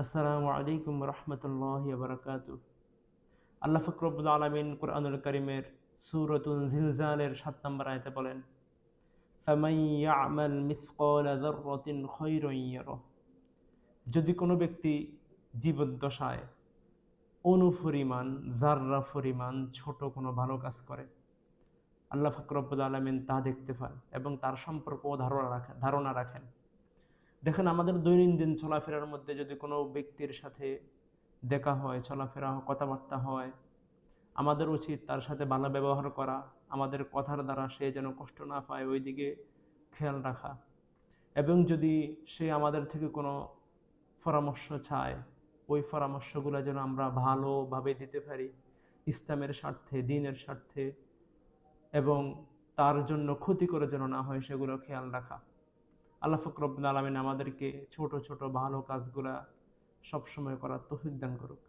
আসসালামু আলাইকুম রহমতুল্লাহি ওয়া বারাকাতুহু। আল্লাহ পাক রব্বুল আলামিন কুরআনুল কারীমের সূরাতুন জিলজালের ৭ নম্বর আয়াতে বলেন, ফামান ইয়া'মাল মিসকালা যাররাতিন খায়রান ইয়ারাহ। যদি কোনো ব্যক্তি জীবদ্দশায় অনুপরিমাণ, যাররা পরিমাণ ছোট কোনো ভালো কাজ করে, আল্লাহ পাক রব্বুল আলামিন তা দেখতে পান এবং তার সম্পর্কেও ধারণা রাখেন। দেখেন, আমাদের দৈনন্দিন চলাফেরার মধ্যে যদি কোনো ব্যক্তির সাথে দেখা হয়, চলাফেরা, কথাবার্তা হয়, আমাদের উচিত তার সাথে ভালো ব্যবহার করা, আমাদের কথার দ্বারা সে যেন কষ্ট না পায় ওই দিকে খেয়াল রাখা। এবং যদি সে আমাদের থেকে কোনো পরামর্শ চায়, ওই পরামর্শগুলো যেন আমরা ভালোভাবে দিতে পারি, ইসলামের স্বার্থে, দ্বীনের স্বার্থে, এবং তার জন্য ক্ষতিকর যেন না হয় সেগুলো খেয়াল রাখা। আল্লাহ পাক রব্বুল আলামিন আমাদেরকে ছোট ছোট ভালো কাজগুলা সবসময় করার তৌফিক দান করুক।